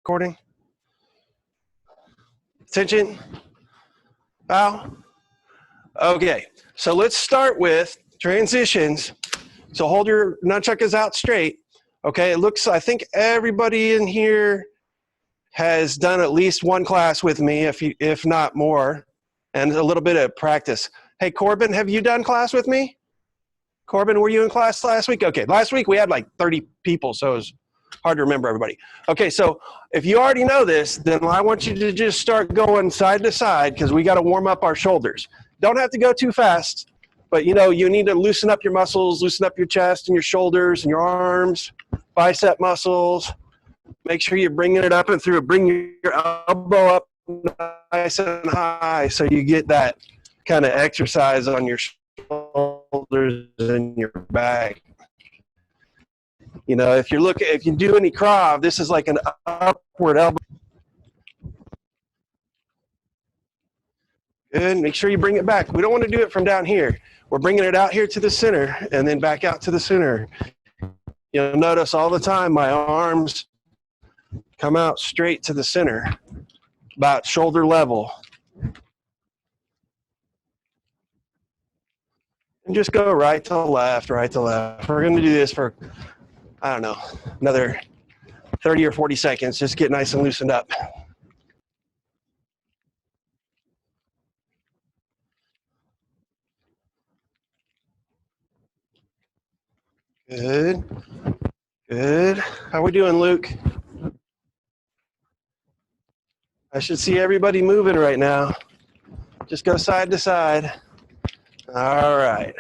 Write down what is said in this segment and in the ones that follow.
recording? Attention? Bow? Okay, so let's start with transitions. So hold your nunchuckers out straight. Okay, it looks, I think everybody in here has done at least one class with me, if not more, and a little bit of practice. Hey, Corbin, have you done class with me? Corbin, were you in class last week? Okay, last week we had like 30 people, so it was hard to remember everybody. Okay, so if you already know this, then I want you to just start going side to side because we got to warm up our shoulders. Don't have to go too fast, but you know, you need to loosen up your muscles, loosen up your chest and your shoulders and your arms, bicep muscles. Make sure you're bringing it up and through. Bring your elbow up nice and high so you get that kind of exercise on your shoulders and your back. You know, if you do any krav, this is like an upward elbow. Good. Make sure you bring it back. We don't want to do it from down here. We're bringing it out here to the center and then back out to the center. You'll notice all the time my arms come out straight to the center, about shoulder level. And just go right to left, right to left. We're going to do this for, I don't know, another 30 or 40 seconds. Just get nice and loosened up. Good. Good. How we doing, Luke? I should see everybody moving right now. Just go side to side. All right.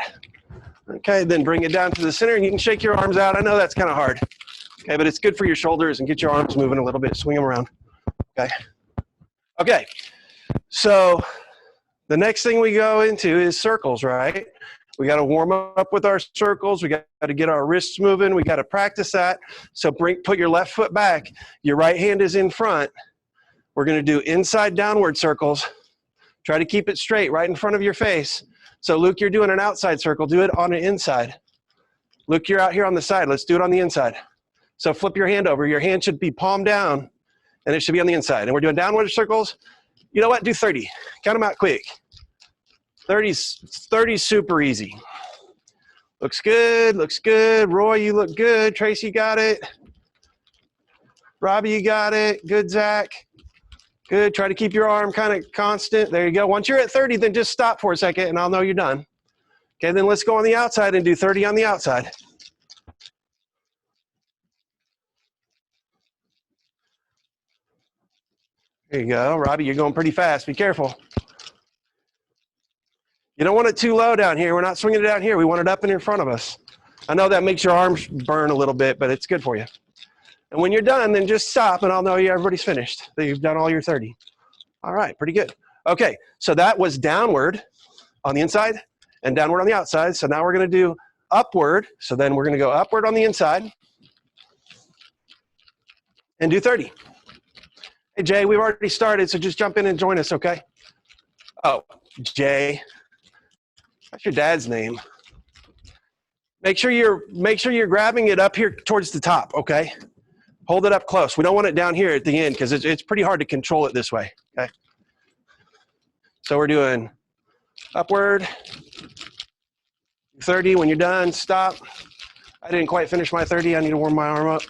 Okay, then bring it down to the center and you can shake your arms out. I know that's kind of hard. Okay, but it's good for your shoulders and get your arms moving a little bit. Swing them around. Okay. Okay. So the next thing we go into is circles, right? We got to warm up with our circles. We got to get our wrists moving. We got to practice that. So put your left foot back. Your right hand is in front. We're going to do inside downward circles. Try to keep it straight right in front of your face. So Luke, you're doing an outside circle. Do it on the inside. Luke, you're out here on the side. Let's do it on the inside. So flip your hand over. Your hand should be palm down, and it should be on the inside. And we're doing downward circles. You know what? Do 30. Count them out quick. 30's super easy. Looks good, looks good. Roy, you look good. Tracy got it. Robbie, you got it. Good, Zach. Good. Try to keep your arm kind of constant. There you go. Once you're at 30, then just stop for a second, and I'll know you're done. Okay, then let's go on the outside and do 30 on the outside. There you go. Robbie, you're going pretty fast. Be careful. You don't want it too low down here. We're not swinging it down here. We want it up and in front of us. I know that makes your arms burn a little bit, but it's good for you. And when you're done, then just stop, and I'll know everybody's finished. That you've done all your 30. All right, pretty good. Okay, so that was downward on the inside and downward on the outside. So now we're going to do upward. So then we're going to go upward on the inside and do 30. Hey, Jay, we've already started, so just jump in and join us, okay? Oh, Jay. That's your dad's name. Make sure you're grabbing it up here towards the top, okay? Hold it up close. We don't want it down here at the end because it's pretty hard to control it this way, okay? So we're doing upward, 30. When you're done, stop. I didn't quite finish my 30. I need to warm my arm up.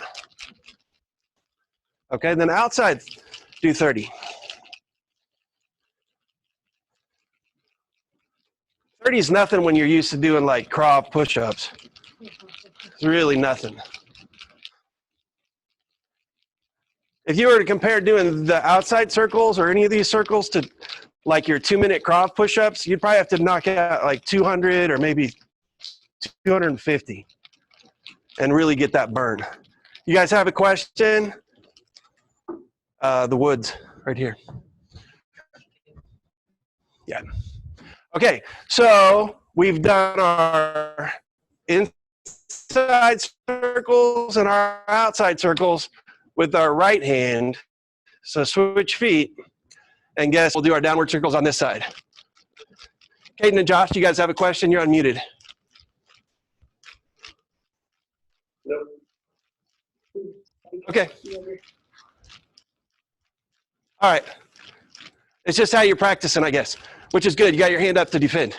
Okay, then outside, do 30. 30 is nothing when you're used to doing like krav push-ups. It's really nothing. If you were to compare doing the outside circles or any of these circles to like your 2-minute krav push-ups, you'd probably have to knock out like 200 or maybe 250 and really get that burn. You guys have a question? The woods right here. Yeah. Okay, so we've done our inside circles and our outside circles with our right hand. So switch feet, and guess we'll do our downward circles on this side. Caden and Josh, you guys have a question? You're unmuted. Nope. Okay. All right. It's just how you're practicing, I guess, which is good. You got your hand up to defend.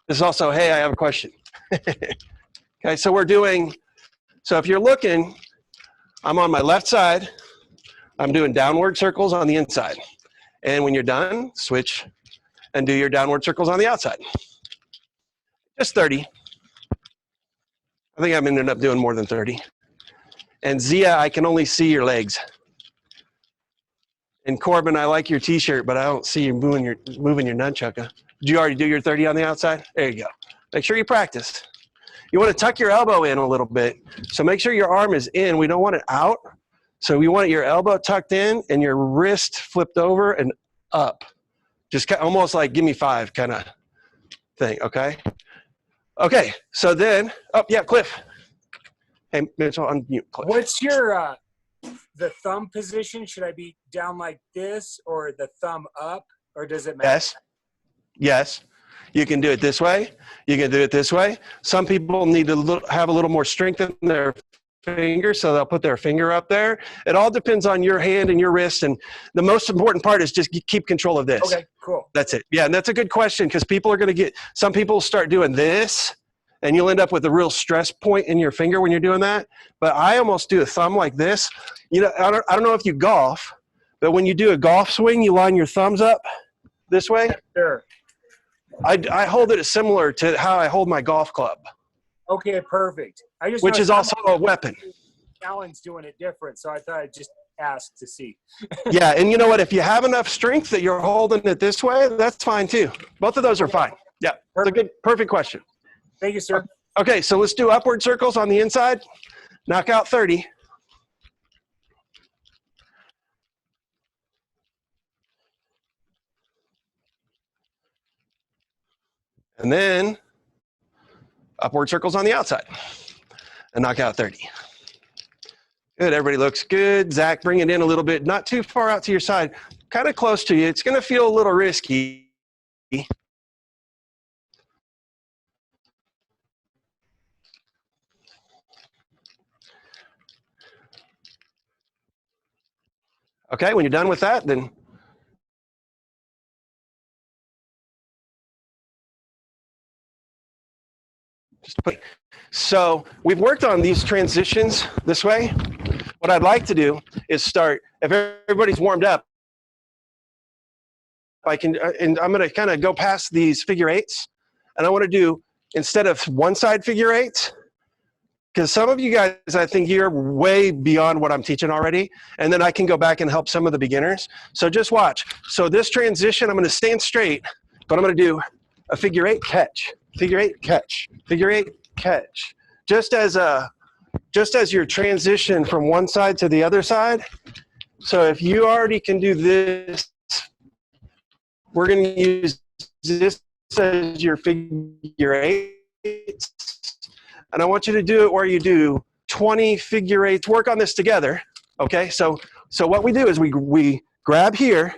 This is also, hey, I have a question. Okay, so we're doing, so if you're looking, I'm on my left side. I'm doing downward circles on the inside. And when you're done, switch and do your downward circles on the outside. Just 30. I think I'm ended up doing more than 30. And Zia, I can only see your legs. And Corbin, I like your t-shirt, but I don't see you moving your nunchuck. Did you already do your 30 on the outside? There you go. Make sure you practice. You want to tuck your elbow in a little bit. So make sure your arm is in. We don't want it out. So we want your elbow tucked in and your wrist flipped over and up. Just almost like give me 5 kind of thing, okay? Okay, so then, oh yeah, Cliff. Hey, Mitchell, unmute Cliff. What's your, the thumb position? Should I be down like this or the thumb up, or does it matter? Yes, yes. You can do it this way. You can do it this way. Some people need to have a little more strength in their finger, so they'll put their finger up there. It all depends on your hand and your wrist, and the most important part is just keep control of this. Okay, cool. That's it. Yeah, and that's a good question because people are going to get, some people start doing this, and you'll end up with a real stress point in your finger when you're doing that. But I almost do a thumb like this. You know, I don't know if you golf, but when you do a golf swing, you line your thumbs up this way. Sure. I hold it similar to how I hold my golf club. Okay, perfect. Which is also a weapon. Alan's doing it different, so I thought I'd just ask to see. Yeah, and you know what? If you have enough strength that you're holding it this way, that's fine too. Both of those are fine. Yeah, it's a good, perfect question. Thank you, sir. Okay, so let's do upward circles on the inside. Knock out 30. And then upward circles on the outside and knock out 30. Good, everybody looks good. Zach, bring it in a little bit, not too far out to your side, kind of close to you. It's gonna feel a little risky. Okay, when you're done with that, then just put. So we've worked on these transitions this way. What I'd like to do is start, if everybody's warmed up, I can, and I'm gonna kind of go past these figure eights, and I wanna do, instead of one side figure eights, because some of you guys, I think you're way beyond what I'm teaching already, and then I can go back and help some of the beginners. So just watch. So this transition, I'm gonna stand straight, but I'm gonna do a figure eight catch, figure eight catch, figure eight catch. Just as your transition from one side to the other side. So if you already can do this, we're gonna use this as your figure eights. And I want you to do it where you do 20 figure eights. Work on this together, okay? So what we do is we grab here.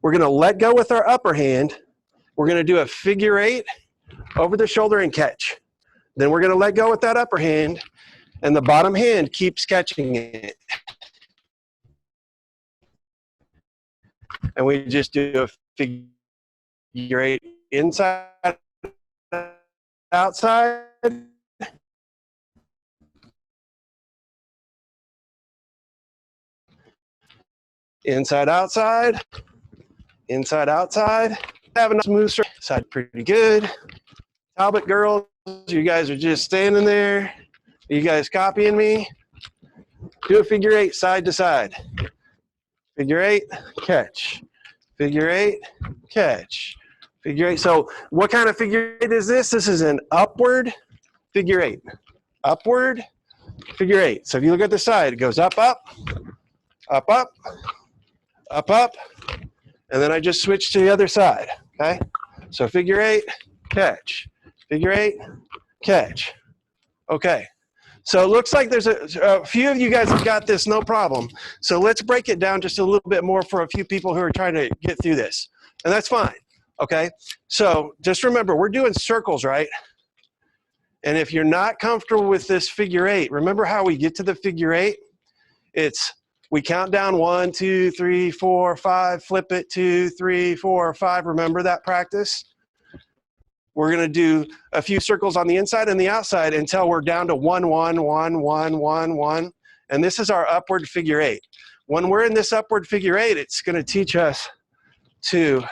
We're gonna let go with our upper hand. We're gonna do a figure eight over the shoulder and catch. Then we're gonna let go with that upper hand, and the bottom hand keeps catching it. And we just do a figure eight inside, outside. Inside, outside, inside, outside. Having a smooth side, pretty good. Talbot girls, you guys are just standing there. Are you guys copying me? Do a figure eight side to side. Figure eight, catch. Figure eight, catch. Figure eight. So what kind of figure eight is this? This is an upward figure eight. Upward figure eight. So if you look at the side, it goes up, up, up, up, up, up, and then I just switch to the other side, okay? So figure eight, catch. Figure eight, catch. Okay. So it looks like there's a few of you guys have got this, no problem. So let's break it down just a little bit more for a few people who are trying to get through this. And that's fine, okay? So just remember, we're doing circles, right? And if you're not comfortable with this figure eight, remember how we get to the figure eight? It's We count down 1, 2, 3, 4, 5, flip it, 2, 3, 4, 5. Remember that practice? We're going to do a few circles on the inside and the outside until we're down to 1, 1, 1, 1, 1, 1. And this is our upward figure 8. When we're in this upward figure 8, it's going to teach us to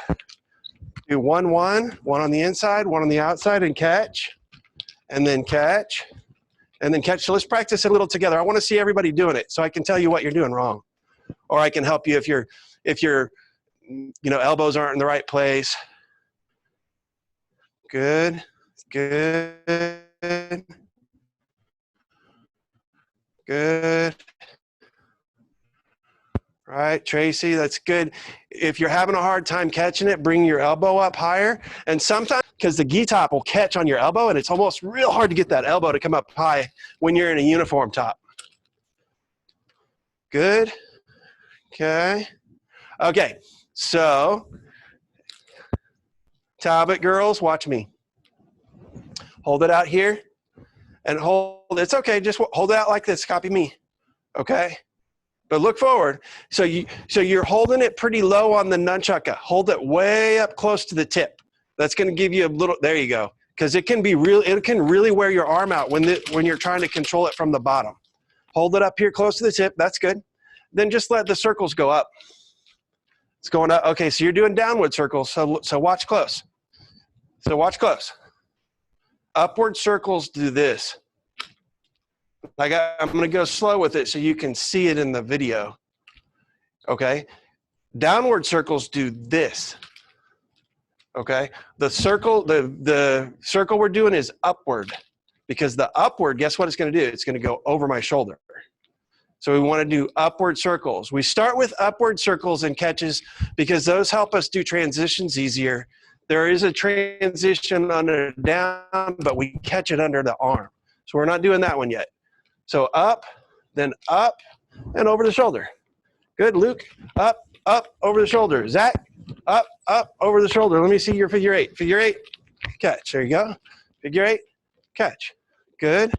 do 1, 1, 1 on the inside, 1 on the outside, and catch, and then catch, and then catch. So let's practice it a little together. I want to see everybody doing it so I can tell you what you're doing wrong. Or I can help you if your elbows aren't in the right place. Good, good, good. Right, Tracy, that's good. If you're having a hard time catching it, bring your elbow up higher. And sometimes, because the gi top will catch on your elbow, and it's almost real hard to get that elbow to come up high when you're in a uniform top. Good. Okay. Okay, so Talbot girls, watch me. Hold it out here and hold, it's okay, just hold it out like this, copy me, okay? But look forward. So you're holding it pretty low on the nunchuk. Hold it way up close to the tip. That's going to give you a little, there you go. Because it can really wear your arm out when you're trying to control it from the bottom. Hold it up here close to the tip, that's good. Then just let the circles go up. It's going up, okay, so you're doing downward circles, so watch close. So watch close. Upward circles do this. I'm going to go slow with it so you can see it in the video. Okay? Downward circles do this. Okay? The circle we're doing is upward, because the upward, guess what it's going to do? It's going to go over my shoulder. So we want to do upward circles. We start with upward circles and catches because those help us do transitions easier. There is a transition under down, but we catch it under the arm. So we're not doing that one yet. So up, then up, and over the shoulder. Good, Luke. Up, up, over the shoulder. Zach, up, up, over the shoulder. Let me see your figure 8. Figure 8, catch. There you go. Figure 8, catch. Good.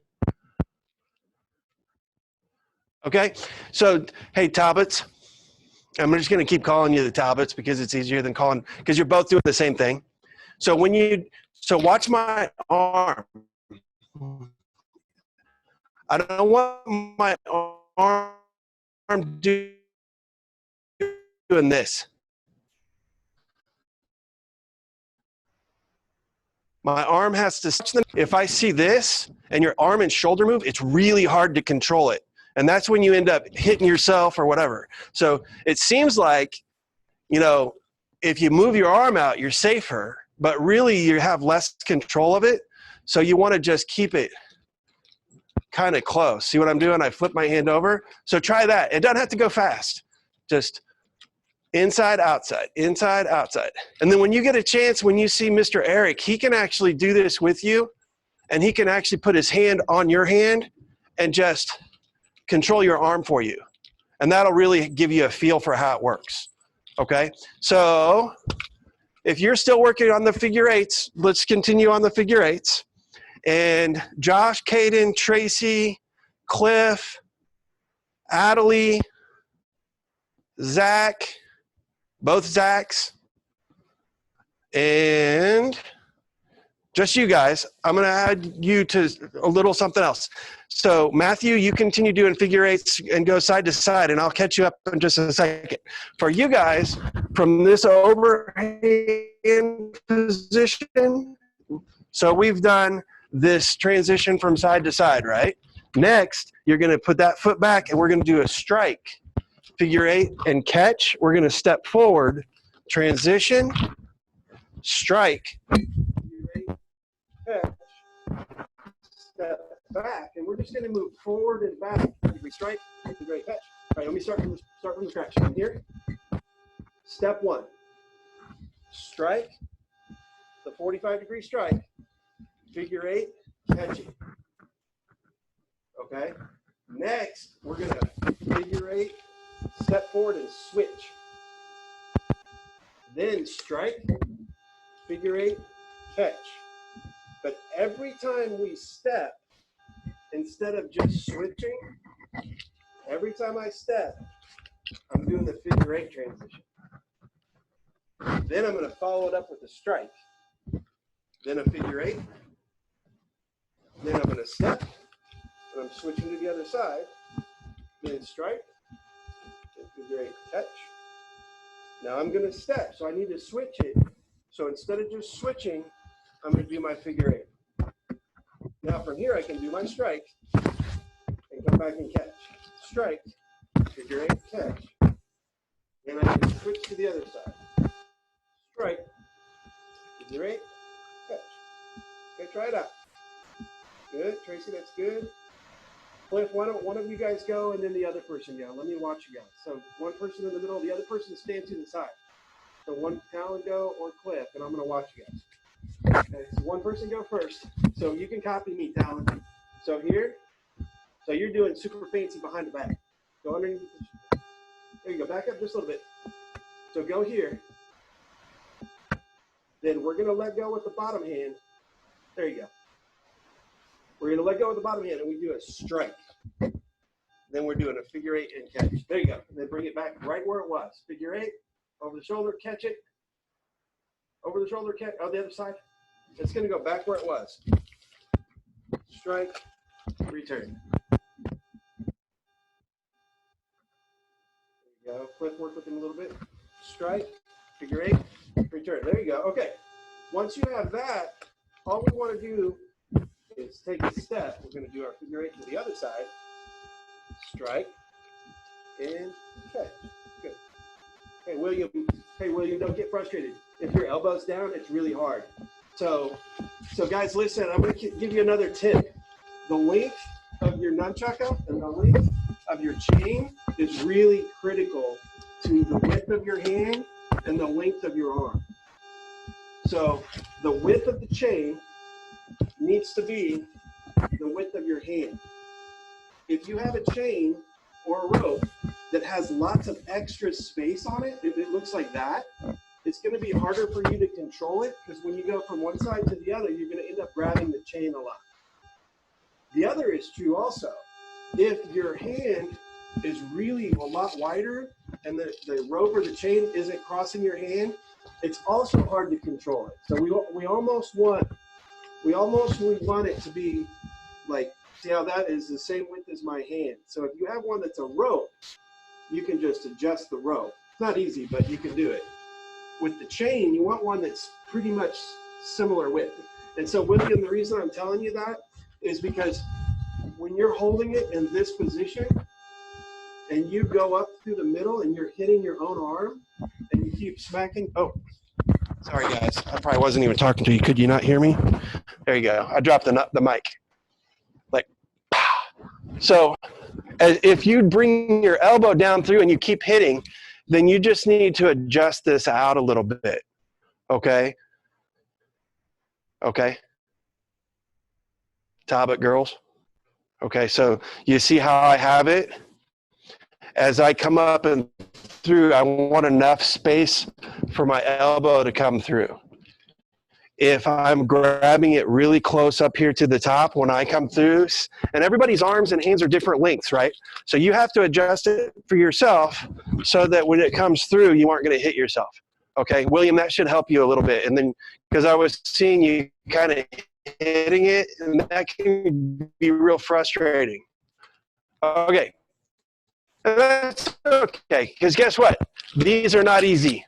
Okay, so, hey, Talbots. I'm just going to keep calling you the Talbots because it's easier than calling, because you're both doing the same thing. So so watch my arm. I don't want my arm doing this. My arm has to touch them. If I see this and your arm and shoulder move, it's really hard to control it. And that's when you end up hitting yourself or whatever. So it seems like, if you move your arm out, you're safer, but really you have less control of it. So you want to just keep it kind of close. See what I'm doing? I flip my hand over. So try that. It doesn't have to go fast. Just inside, outside, inside, outside. And then when you get a chance, when you see Mr. Eric, he can actually do this with you, and he can actually put his hand on your hand and just control your arm for you. And that'll really give you a feel for how it works. Okay? So if you're still working on the figure 8s, let's continue on the figure 8s. And Josh, Caden, Tracy, Cliff, Adelie, Zach, both Zachs, and just you guys. I'm going to add you to a little something else. So Matthew, you continue doing figure 8s and go side to side, and I'll catch you up in just a second. For you guys, from this overhand position, so we've done this transition from side to side, right? Next, you're going to put that foot back, and we're going to do a strike. Figure 8 and catch. We're going to step forward, transition, strike, figure 8, catch, step back, and we're just going to move forward and back. Figure strike, figure 8, catch. All right, let me start from scratch. From here, step 1, strike, the 45-degree strike, figure 8, catching. Okay. Next, we're going to figure 8. Step forward and switch. Then strike, figure 8, catch. But every time we step, instead of just switching, every time I step, I'm doing the figure 8 transition. Then I'm going to follow it up with a strike. Then a figure 8. Then I'm going to step, and I'm switching to the other side. Then strike, then figure 8 catch. Now I'm going to step, so I need to switch it. So instead of just switching, I'm going to do my figure 8. Now from here I can do my strike and come back and catch. Strike, figure 8, catch. Then I can switch to the other side. Strike, figure 8, catch. Okay, try it out. Good, Tracy, that's good. Cliff, why don't one of you guys go and then the other person go? Let me watch you guys. So one person in the middle, the other person stand to the side. So one Talon go or Cliff, and I'm going to watch you guys. Okay, so one person go first. So you can copy me, Talon. So here, so you're doing super fancy behind the back. Go underneath. There you go. Back up just a little bit. So go here. Then we're going to let go with the bottom hand. There you go. We're going to let go with the bottom hand, and we do a strike. Then we're doing a figure 8 and catch. There you go. And then bring it back right where it was. Figure 8, over the shoulder, catch it. Over the shoulder, catch. Oh, the other side. It's going to go back where it was. Strike, return. There you go. Cliff, work with him a little bit. Strike, figure 8, return. There you go. Okay. Once you have that, all we want to do is take a step. We're going to do our figure 8 to the other side. Strike and catch. Good. Hey William, don't get frustrated. If your elbow's down, it's really hard. So guys, listen, I'm going to give you another tip. The length of your nunchuk and the length of your chain is really critical to the width of your hand and the length of your arm. So the width of the chain needs to be the width of your hand. If you have a chain or a rope that has lots of extra space on it, if it looks like that, it's going to be harder for you to control it, because when you go from one side to the other, you're going to end up grabbing the chain a lot. The other is true also. If your hand is really a lot wider and the rope or the chain isn't crossing your hand, it's also hard to control it. So we almost want it to be like, see how that is the same width as my hand. So if you have one that's a rope, you can just adjust the rope. It's not easy, but you can do it. With the chain, you want one that's pretty much similar width. And so William, the reason I'm telling you that is because when you're holding it in this position and you go up through the middle and you're hitting your own arm and you keep smacking. Oh, sorry guys. I probably wasn't even talking to you. Could you not hear me? There you go. I dropped the mic. Like, pow. So if you bring your elbow down through and you keep hitting, then you just need to adjust this out a little bit. Okay? Okay? Talbot girls? Okay, so you see how I have it? As I come up and through, I want enough space for my elbow to come through. If I'm grabbing it really close up here to the top when I come through, and everybody's arms and hands are different lengths, right? So you have to adjust it for yourself so that when it comes through, you aren't going to hit yourself. Okay, William, that should help you a little bit. And then, because I was seeing you kind of hitting it, and that can be real frustrating. Okay, that's okay, because guess what? These are not easy.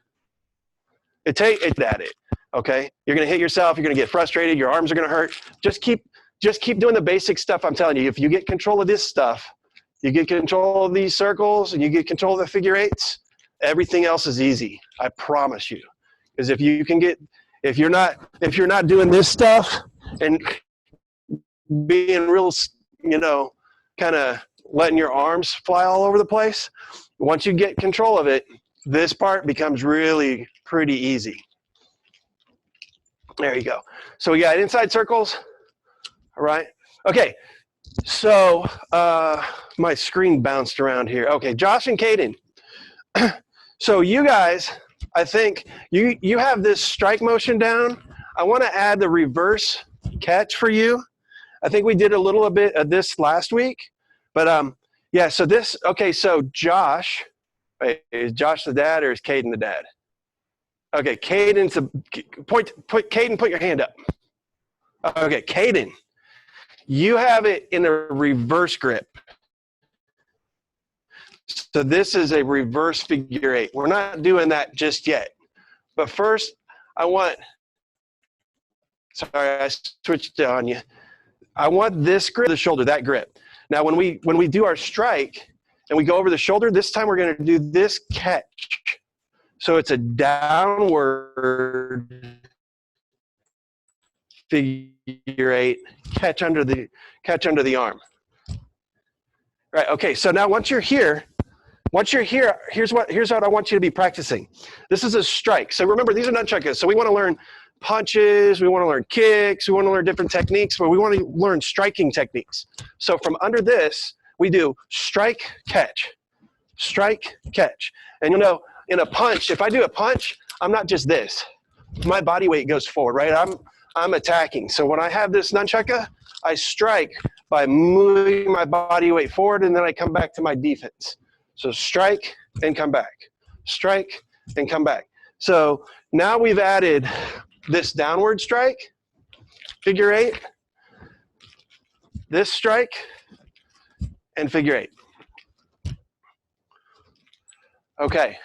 It at it. Okay, you're going to hit yourself. You're going to get frustrated. Your arms are going to hurt. Just keep doing the basic stuff. I'm telling you, if you get control of this stuff, you get control of these circles, and you get control of the figure 8s, everything else is easy. I promise you. Because if you're not doing this stuff and being real, kind of letting your arms fly all over the place, once you get control of it, this part becomes really pretty easy. There you go. So we got inside circles. All right. Okay. So my screen bounced around here. Okay, Josh and Caden. So you guys, I think you have this strike motion down. I want to add the reverse catch for you. I think we did a little bit of this last week, but yeah. So this. Okay. So Josh, Wait, is Josh the dad or is Caden the dad? Okay, Caden, put your hand up. Okay, Caden, you have it in a reverse grip. So this is a reverse figure eight. We're not doing that just yet. But first, sorry, I switched on you. I want this grip, the shoulder, that grip. Now, when we do our strike and we go over the shoulder, this time we're going to do this catch. So it's a downward figure eight, catch under the arm. Right. Okay. So now once you're here, here's what I want you to be practicing. This is a strike. So remember, these are nunchuckers. So we want to learn punches, we want to learn kicks, we want to learn different techniques, but we want to learn striking techniques. So from under this, we do strike, catch, and you'll know in a punch, if I do a punch, I'm not just this. My body weight goes forward, right? I'm attacking. So when I have this nunchucker, I strike by moving my body weight forward, and then I come back to my defense. So strike and come back, strike and come back. So now we've added this downward strike, figure eight, this strike, and figure eight. Okay.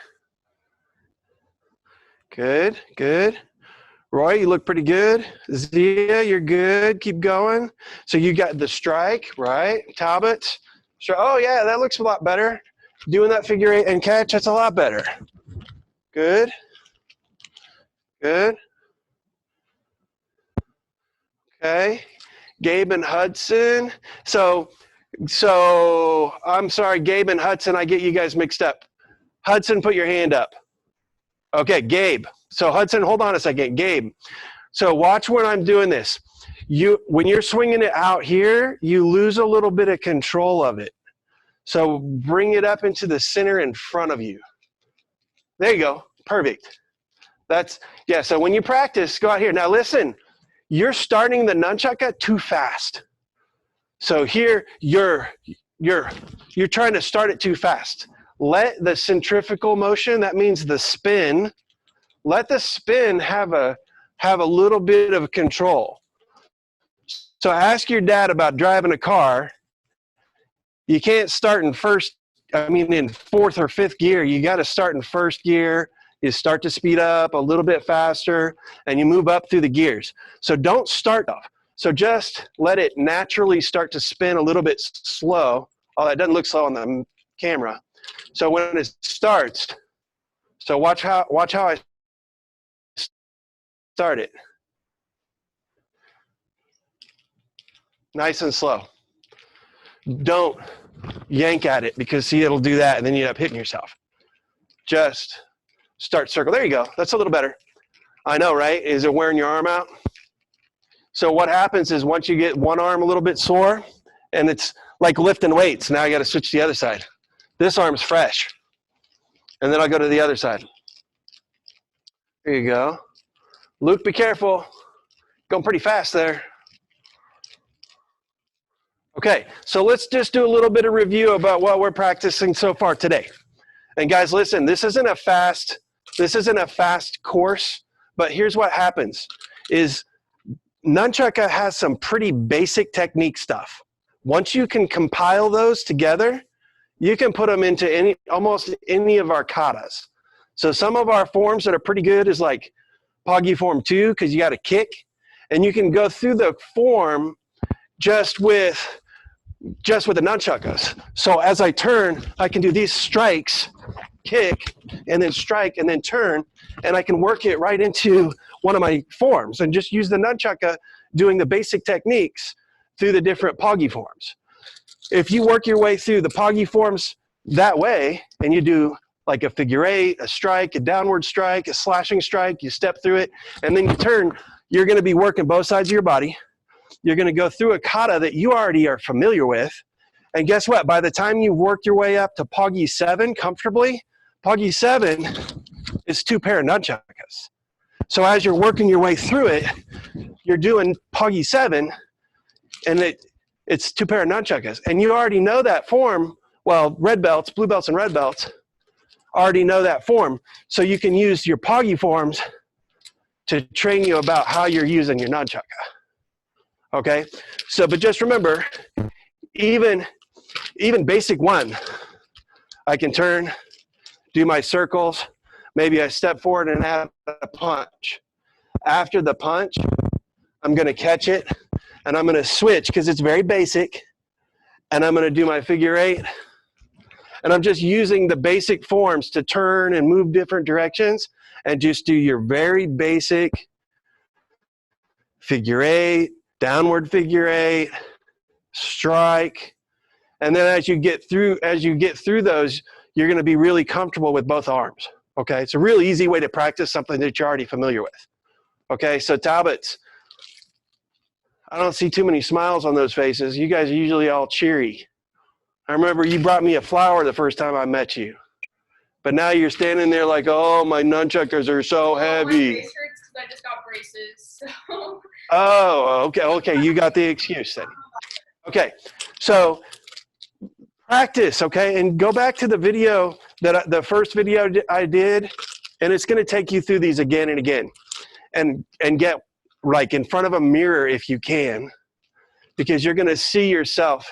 Good, good. Roy, you look pretty good. Zia, you're good. Keep going. So you got the strike, right? Talbot. Oh, yeah, that looks a lot better. Doing that figure eight and catch, that's a lot better. Good. Good. Okay. Gabe and Hudson. So I'm sorry, Gabe and Hudson, I get you guys mixed up. Hudson, put your hand up. Okay, Gabe. So Hudson, hold on a second. Gabe. So watch when I'm doing this. When you're swinging it out here, you lose a little bit of control of it. So bring it up into the center in front of you. There you go. Perfect. Yeah, so when you practice, go out here. Now listen, you're starting the nunchuck too fast. So here, you're trying to start it too fast. Let the centrifugal motion, that means the spin, let the spin have a little bit of control. So ask your dad about driving a car. You can't start in fourth or fifth gear. You got to start in first gear. You start to speed up a little bit faster, and you move up through the gears. So don't start off. So just let it naturally start to spin a little bit slow. Oh, that doesn't look slow on the camera. So when it starts, so watch how I start it. Nice and slow. Don't yank at it, because see, it'll do that and then you end up hitting yourself. Just start circle. There you go. That's a little better. I know, right? Is it wearing your arm out? So what happens is once you get one arm a little bit sore, and it's like lifting weights, now you got to switch to the other side. This arm's fresh. And then I'll go to the other side. There you go. Luke, be careful. Going pretty fast there. Okay, so let's just do a little bit of review about what we're practicing so far today. And guys, listen, this isn't a fast course, but here's what happens is Nunchuk has some pretty basic technique stuff. Once you can compile those together, you can put them into almost any of our katas. So some of our forms that are pretty good is like Poggy form 2, because you got a kick, and you can go through the form just with the nunchuckers. So as I turn, I can do these strikes, kick, and then strike, and then turn, and I can work it right into one of my forms and just use the nunchucker doing the basic techniques through the different Poggy forms. If you work your way through the Poggy forms that way, and you do like a figure eight, a strike, a downward strike, a slashing strike, you step through it, and then you turn, you're going to be working both sides of your body. You're going to go through a kata that you already are familiar with. And guess what? By the time you've worked your way up to Poggy 7 comfortably, Poggy 7 is 2 pair of nunchuckers. So as you're working your way through it, you're doing Poggy 7, and it's 2 pair of nunchuckers. And you already know that form. Well, red belts, blue belts, and red belts already know that form. So you can use your Poggy forms to train you about how you're using your nunchuck. Okay, so but just remember, even basic one, I can turn, do my circles, maybe I step forward and add a punch. After the punch, I'm going to catch it and I'm going to switch because it's very basic, and I'm going to do my figure 8, and I'm just using the basic forms to turn and move different directions, and just do your very basic figure 8, downward figure 8, strike, and then as you get through those, you're going to be really comfortable with both arms. Okay, it's a really easy way to practice something that you're already familiar with. Okay, so Talbots, I don't see too many smiles on those faces. You guys are usually all cheery. I remember you brought me a flower the first time I met you, but now you're standing there like, oh, my nunchuckers are so heavy. My face hurts because I just got braces. So. Oh, okay, you got the excuse then. Okay, so practice, okay, and go back to the video the first video I did, and it's going to take you through these again and again, and get like in front of a mirror if you can, because you're going to see yourself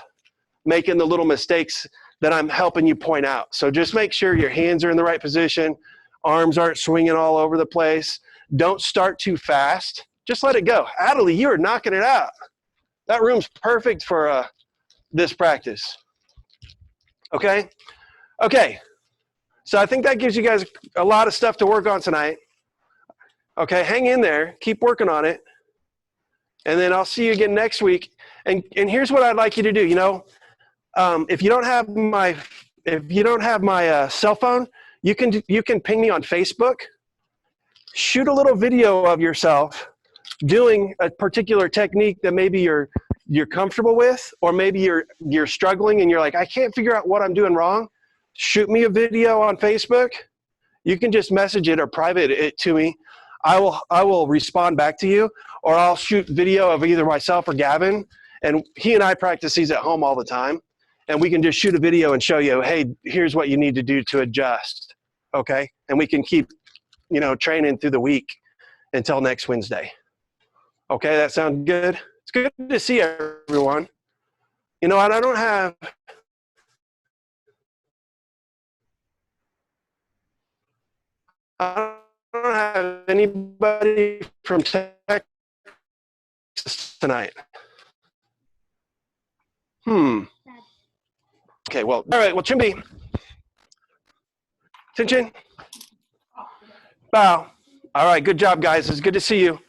making the little mistakes that I'm helping you point out. So just make sure your hands are in the right position, arms aren't swinging all over the place. Don't start too fast. Just let it go. Adelie, you are knocking it out. That room's perfect for this practice. Okay? Okay. So I think that gives you guys a lot of stuff to work on tonight. Okay, hang in there. Keep working on it. And then I'll see you again next week. And here's what I'd like you to do. You know, if you don't have my cell phone, you can ping me on Facebook. Shoot a little video of yourself doing a particular technique that maybe you're comfortable with, or maybe you're struggling and you're like, I can't figure out what I'm doing wrong. Shoot me a video on Facebook. You can just message it or private it to me. I will respond back to you, or I'll shoot video of either myself or Gavin, and he and I practice these at home all the time, and we can just shoot a video and show you, hey, here's what you need to do to adjust, okay? And we can keep, you know, training through the week until next Wednesday. Okay, that sounds good? It's good to see everyone. You know what, I don't have anybody from Texas tonight. Okay, well, all right, well, Chimby. Chin Chin. Bow. All right, good job, guys. It's good to see you.